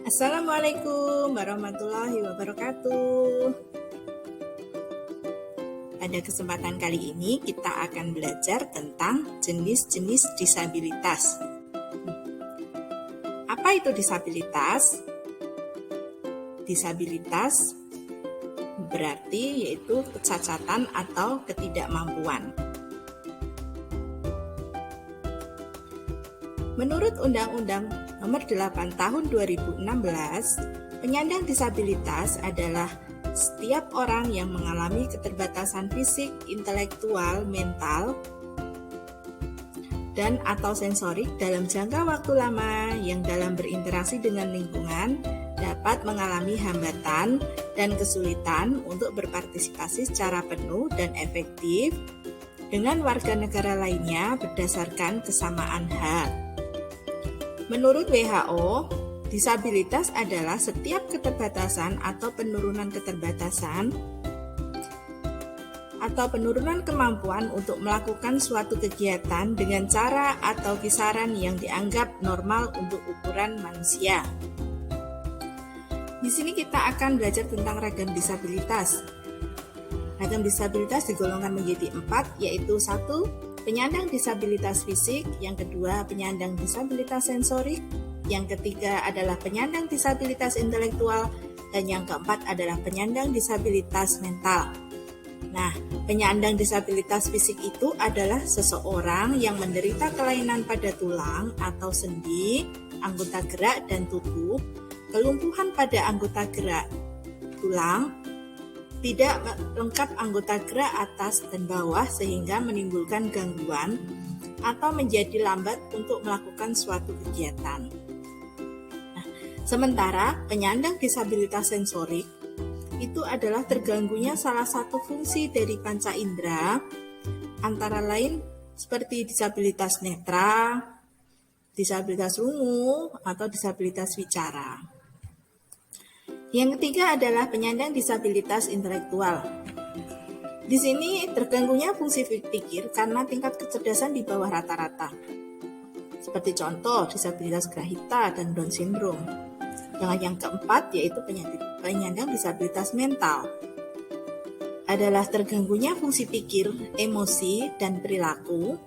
Assalamualaikum warahmatullahi wabarakatuh. Pada kesempatan kali ini kita akan belajar tentang jenis-jenis disabilitas. Apa itu disabilitas? Disabilitas berarti yaitu kecacatan atau ketidakmampuan. Menurut Undang-Undang Nomor 8 Tahun 2016, penyandang disabilitas adalah setiap orang yang mengalami keterbatasan fisik, intelektual, mental, dan atau sensorik dalam jangka waktu lama yang dalam berinteraksi dengan lingkungan dapat mengalami hambatan dan kesulitan untuk berpartisipasi secara penuh dan efektif dengan warga negara lainnya berdasarkan kesamaan hak. Menurut WHO, disabilitas adalah setiap keterbatasan atau penurunan keterbatasan atau penurunan kemampuan untuk melakukan suatu kegiatan dengan cara atau kisaran yang dianggap normal untuk ukuran manusia. Di sini kita akan belajar tentang ragam disabilitas. Ragam disabilitas digolongkan menjadi 4, yaitu 1. Penyandang disabilitas fisik, yang kedua penyandang disabilitas sensorik, yang ketiga adalah penyandang disabilitas intelektual, dan yang keempat adalah penyandang disabilitas mental. Nah, penyandang disabilitas fisik itu adalah seseorang yang menderita kelainan pada tulang atau sendi, anggota gerak dan tubuh, kelumpuhan pada anggota gerak tulang, tidak lengkap anggota gerak atas dan bawah sehingga menimbulkan gangguan atau menjadi lambat untuk melakukan suatu kegiatan. Nah, sementara penyandang disabilitas sensorik itu adalah terganggunya salah satu fungsi dari panca indera, antara lain seperti disabilitas netra, disabilitas rungu, atau disabilitas wicara. Yang ketiga adalah penyandang disabilitas intelektual. Di sini terganggunya fungsi pikir karena tingkat kecerdasan di bawah rata-rata. Seperti contoh disabilitas Grahita dan Down syndrome. Dengan yang keempat yaitu penyandang disabilitas mental. Adalah terganggunya fungsi pikir, emosi, dan perilaku.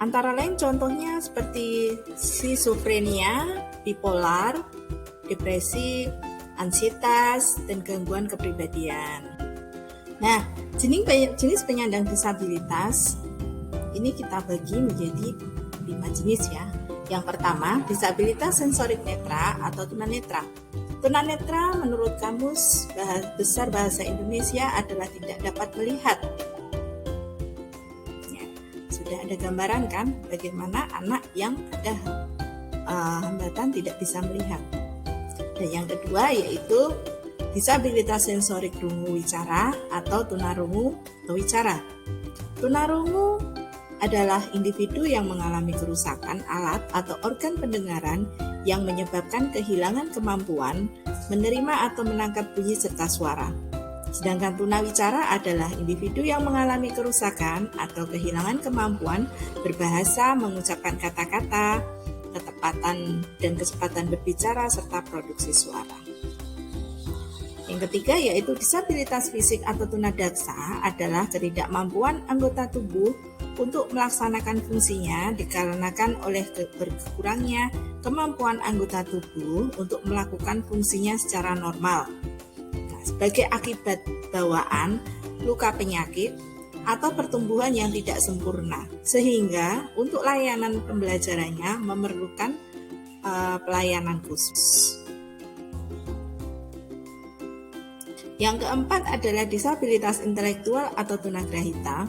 Antara lain contohnya seperti schizophrenia, bipolar, depresi, ansietas, dan gangguan kepribadian. Nah, jenis penyandang disabilitas ini kita bagi menjadi 5 jenis ya. Yang pertama, disabilitas sensorik netra atau tunanetra. Tunanetra menurut Kamus Besar Bahasa Indonesia adalah tidak dapat melihat. Ya, sudah ada gambaran kan bagaimana anak yang ada hambatan tidak bisa melihat. Dan yang kedua yaitu disabilitas sensorik rungu wicara atau tunarungu atau wicara. Tunarungu adalah individu yang mengalami kerusakan alat atau organ pendengaran yang menyebabkan kehilangan kemampuan menerima atau menangkap bunyi serta suara. Sedangkan tunawicara adalah individu yang mengalami kerusakan atau kehilangan kemampuan berbahasa, mengucapkan kata-kata, ketepatan dan kecepatan berbicara, serta produksi suara. Yang ketiga yaitu disabilitas fisik atau tunadaksa adalah ketidakmampuan anggota tubuh untuk melaksanakan fungsinya dikarenakan oleh berkurangnya kemampuan anggota tubuh untuk melakukan fungsinya secara normal. Nah, sebagai akibat bawaan, luka penyakit, atau pertumbuhan yang tidak sempurna, sehingga untuk layanan pembelajarannya memerlukan pelayanan khusus. Yang keempat adalah disabilitas intelektual atau tunagrahita.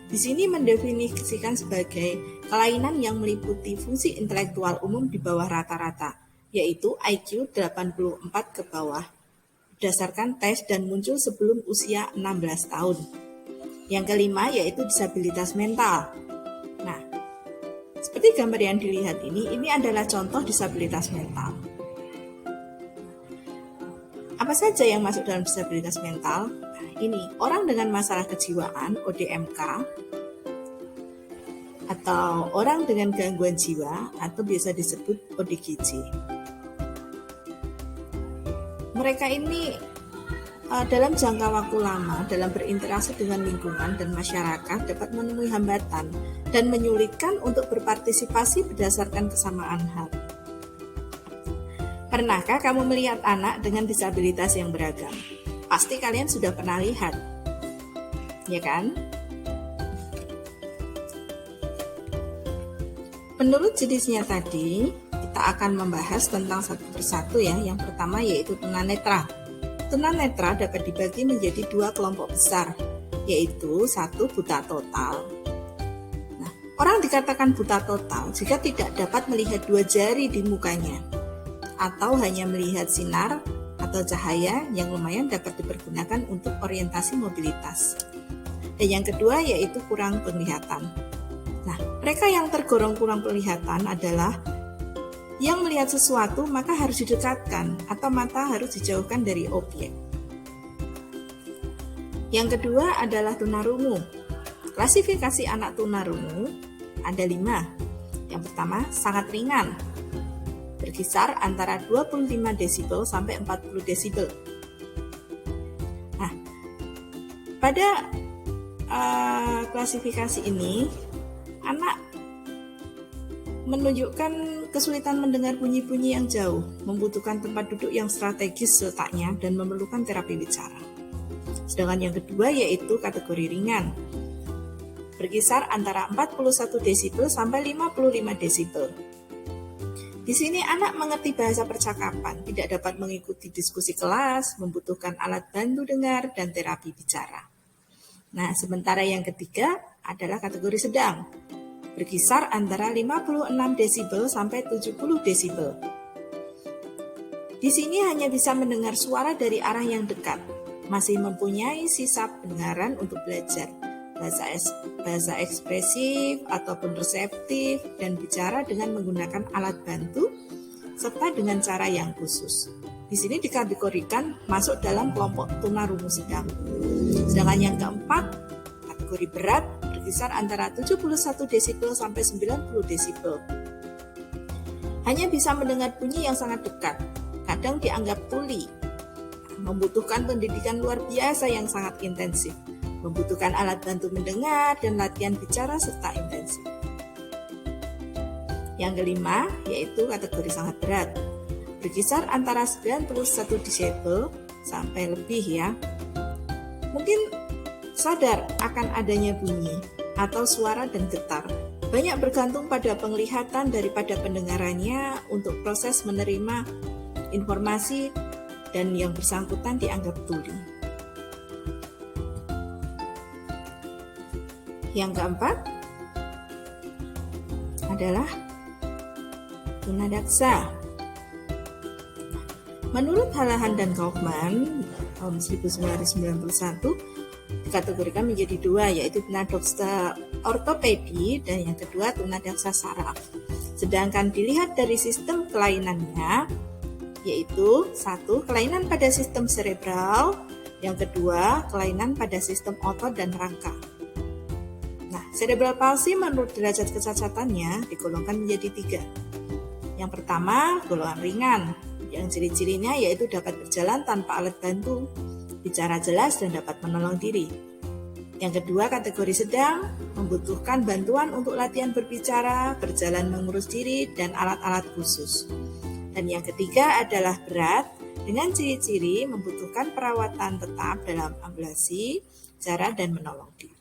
Di sini mendefinisikan sebagai kelainan yang meliputi fungsi intelektual umum di bawah rata-rata, yaitu IQ 84 ke bawah, berdasarkan tes dan muncul sebelum usia 16 tahun. Yang kelima yaitu disabilitas mental. Nah, seperti gambar yang dilihat ini adalah contoh disabilitas mental. Apa saja yang masuk dalam disabilitas mental? Nah, ini orang dengan masalah kejiwaan ODMK atau orang dengan gangguan jiwa atau biasa disebut ODGJ. mereka ini dalam jangka waktu lama dalam berinteraksi dengan lingkungan dan masyarakat dapat menemui hambatan dan menyulitkan untuk berpartisipasi berdasarkan kesamaan hal. Pernahkah kamu melihat anak dengan disabilitas yang beragam? Pasti kalian sudah pernah lihat, ya kan? Menurut jenisnya tadi, kita akan membahas tentang satu persatu ya. Yang pertama yaitu tunanetra. Tunanetra dapat dibagi menjadi dua kelompok besar, yaitu satu buta total. Nah, orang dikatakan buta total jika tidak dapat melihat dua jari di mukanya, atau hanya melihat sinar atau cahaya yang lumayan dapat dipergunakan untuk orientasi mobilitas. Dan yang kedua yaitu kurang penglihatan. Nah, mereka yang tergolong kurang penglihatan adalah yang melihat sesuatu maka harus didekatkan atau mata harus dijauhkan dari objek. Yang kedua adalah tunarungu. Klasifikasi anak tunarungu ada 5. Yang pertama, sangat ringan, berkisar antara 25 desibel sampai 40 desibel. Nah, pada klasifikasi ini, anak menunjukkan kesulitan mendengar bunyi-bunyi yang jauh, membutuhkan tempat duduk yang strategis letaknya, dan memerlukan terapi bicara. Sedangkan yang kedua yaitu kategori ringan, berkisar antara 41 desibel sampai 55 desibel. Di sini anak mengerti bahasa percakapan, tidak dapat mengikuti diskusi kelas, membutuhkan alat bantu dengar, dan terapi bicara. Nah, sementara yang ketiga adalah kategori sedang, berkisar antara 56 desibel sampai 70 desibel. Di sini hanya bisa mendengar suara dari arah yang dekat, masih mempunyai sisa pendengaran untuk belajar, bahasa ekspresif ataupun reseptif, dan bicara dengan menggunakan alat bantu, serta dengan cara yang khusus. Di sini dikategorikan masuk dalam kelompok tunarungu sedang. Sedangkan yang keempat, kategori berat, berkisar antara 71 desibel sampai 90 desibel. Hanya bisa mendengar bunyi yang sangat dekat, kadang dianggap tuli, membutuhkan pendidikan luar biasa yang sangat intensif, membutuhkan alat bantu mendengar dan latihan bicara serta intensif. Yang kelima yaitu kategori sangat berat, berkisar antara 91 desibel sampai lebih ya. Mungkin sadar akan adanya bunyi atau suara dan getar. Banyak bergantung pada penglihatan daripada pendengarannya untuk proses menerima informasi, dan yang bersangkutan dianggap tuli. Yang keempat adalah tunadaksa. Menurut Halahan dan Kaufman tahun 1991, dikategorikan menjadi 2, yaitu tunadaksa ortopedi dan yang kedua tunadaksa saraf. Sedangkan dilihat dari sistem kelainannya, yaitu 1. Kelainan pada sistem serebral, yang kedua kelainan pada sistem otot dan rangka. Nah, cerebral palsy menurut derajat kecacatannya digolongkan menjadi 3. Yang pertama, golongan ringan, yang ciri-cirinya yaitu dapat berjalan tanpa alat bantu, bicara jelas dan dapat menolong diri. Yang kedua, kategori sedang, membutuhkan bantuan untuk latihan berbicara, berjalan mengurus diri, dan alat-alat khusus. Dan yang ketiga adalah berat, dengan ciri-ciri membutuhkan perawatan tetap dalam ambulasi, bicara, dan menolong diri.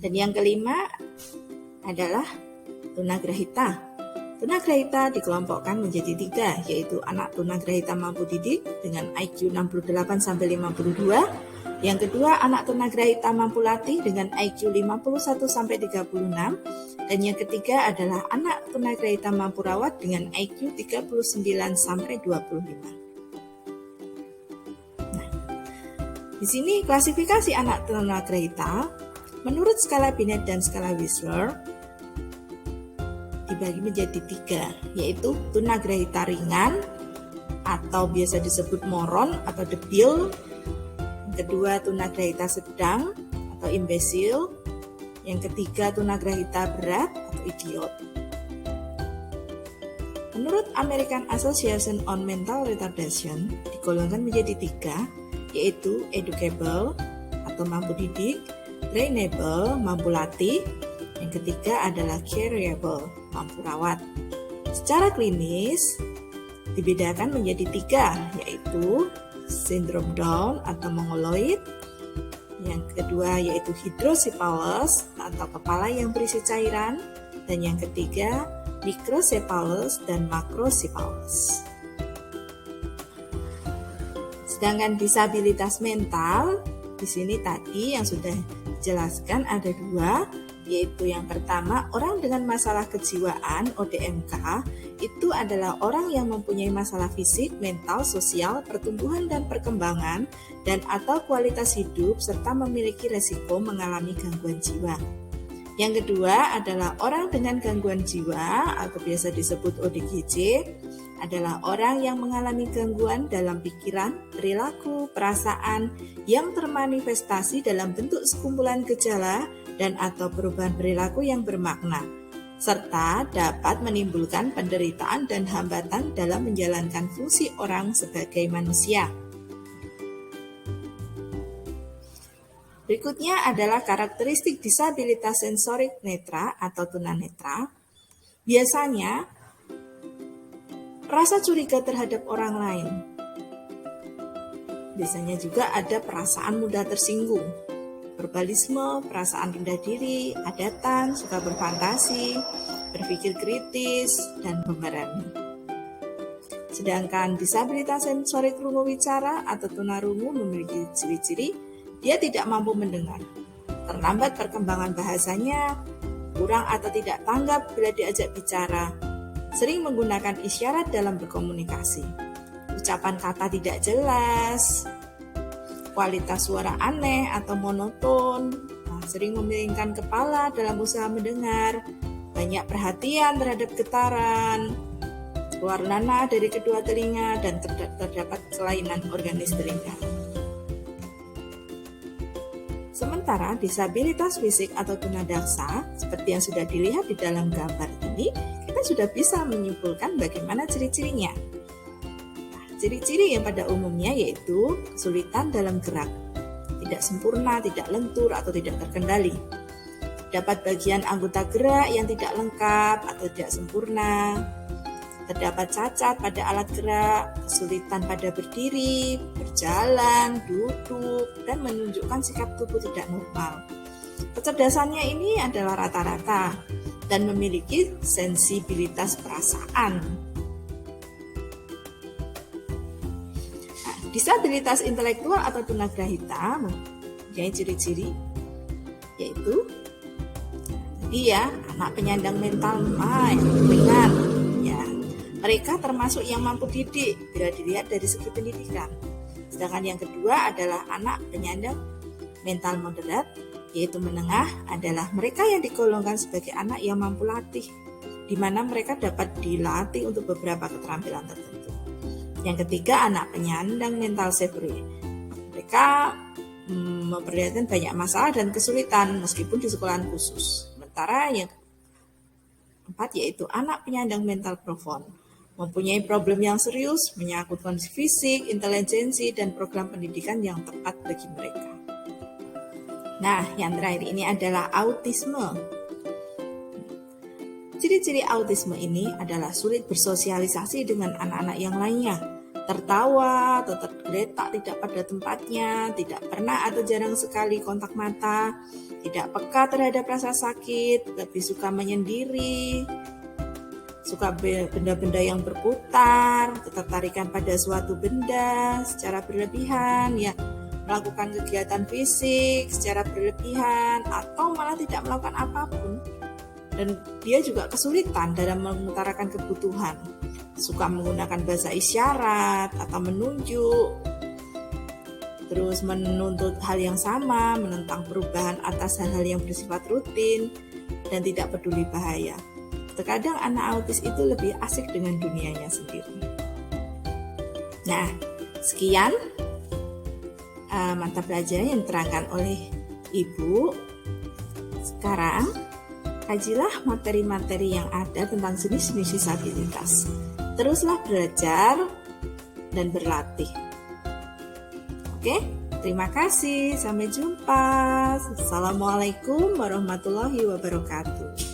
Dan yang kelima adalah tunagrahita. Tunagrahita dikelompokkan menjadi 3, yaitu anak tunagrahita mampu didik dengan IQ 68-52, yang kedua anak tunagrahita mampu latih dengan IQ 51-36, dan yang ketiga adalah anak tunagrahita mampu rawat dengan IQ 39-25. Nah, di sini klasifikasi anak tunagrahita menurut skala Binet dan skala Wechsler dibagi menjadi 3, yaitu tunagrahita ringan atau biasa disebut moron atau debil, yang kedua tunagrahita sedang atau imbesil, yang ketiga tunagrahita berat atau idiot. Menurut American Association on Mental Retardation, digolongkan menjadi 3, yaitu educable atau mampu didik, trainable, mampu latih, yang ketiga adalah careable, mampu rawat. Secara klinis, dibedakan menjadi 3, yaitu sindrom Down atau mongoloid, yang kedua yaitu hydrocephalus atau kepala yang berisi cairan, dan yang ketiga microcephalus dan macrocephalus. Sedangkan disabilitas mental, di sini tadi yang sudah dijelaskan ada 2, yaitu yang pertama orang dengan masalah kejiwaan ODMK itu adalah orang yang mempunyai masalah fisik, mental, sosial, pertumbuhan dan perkembangan dan atau kualitas hidup serta memiliki resiko mengalami gangguan jiwa. Yang kedua adalah orang dengan gangguan jiwa atau biasa disebut ODGJ adalah orang yang mengalami gangguan dalam pikiran, perilaku, perasaan yang termanifestasi dalam bentuk sekumpulan gejala dan atau perubahan perilaku yang bermakna, serta dapat menimbulkan penderitaan dan hambatan dalam menjalankan fungsi orang sebagai manusia. Berikutnya adalah karakteristik disabilitas sensorik netra atau tunanetra. Biasanya, rasa curiga terhadap orang lain. Biasanya juga ada perasaan mudah tersinggung, verbalisme, perasaan rendah diri, adatan, suka berfantasi, berpikir kritis, dan memberani. Sedangkan disabilitas sensorik rungu wicara atau tunarungu memiliki ciri-ciri dia tidak mampu mendengar, terlambat perkembangan bahasanya, kurang atau tidak tanggap bila diajak bicara, sering menggunakan isyarat dalam berkomunikasi, ucapan kata tidak jelas, kualitas suara aneh atau monoton, sering memiringkan kepala dalam usaha mendengar, banyak perhatian terhadap getaran, keluar nanah dari kedua telinga, dan terdapat kelainan organis telinga. Sementara disabilitas fisik atau tunadaksa, seperti yang sudah dilihat di dalam gambar ini, kita sudah bisa menyimpulkan bagaimana ciri-cirinya. Nah, ciri-ciri yang pada umumnya yaitu kesulitan dalam gerak, tidak sempurna, tidak lentur, atau tidak terkendali. Dapat bagian anggota gerak yang tidak lengkap atau tidak sempurna. Terdapat cacat pada alat gerak, kesulitan pada berdiri, berjalan, duduk, dan menunjukkan sikap tubuh tidak normal. Kecerdasannya ini adalah rata-rata dan memiliki sensibilitas perasaan. Nah, disabilitas intelektual atau tunagrahita mempunyai ciri-ciri yaitu dia anak penyandang mental ringan. Mereka termasuk yang mampu didik bila dilihat dari segi pendidikan. Sedangkan yang kedua adalah anak penyandang mental moderat, yaitu menengah adalah mereka yang digolongkan sebagai anak yang mampu latih, di mana mereka dapat dilatih untuk beberapa keterampilan tertentu. Yang ketiga anak penyandang mental severe. Mereka memperlihatkan banyak masalah dan kesulitan meskipun di sekolahan khusus. Sementara yang keempat yaitu anak penyandang mental profound. Mempunyai problem yang serius, menyangkut kondisi fisik, intelijensi, dan program pendidikan yang tepat bagi mereka. Nah, yang terakhir ini adalah autisme. Ciri-ciri autisme ini adalah sulit bersosialisasi dengan anak-anak yang lainnya, tertawa atau tergeletak tidak pada tempatnya, tidak pernah atau jarang sekali kontak mata, tidak peka terhadap rasa sakit, lebih suka menyendiri, suka benda-benda yang berputar, ketertarikan pada suatu benda secara berlebihan, ya, melakukan kegiatan fisik secara berlebihan, atau malah tidak melakukan apapun. Dan dia juga kesulitan dalam mengutarakan kebutuhan, suka menggunakan bahasa isyarat atau menunjuk, terus menuntut hal yang sama, menentang perubahan atas hal-hal yang bersifat rutin, dan tidak peduli bahaya. Terkadang anak autis itu lebih asik dengan dunianya sendiri. Nah, sekian mata pelajaran yang diterangkan oleh Ibu. Sekarang Kajilah materi-materi yang ada tentang jenis-jenis disabilitas. Teruslah belajar dan berlatih. Oke, terima kasih. Sampai jumpa. Assalamualaikum warahmatullahi wabarakatuh.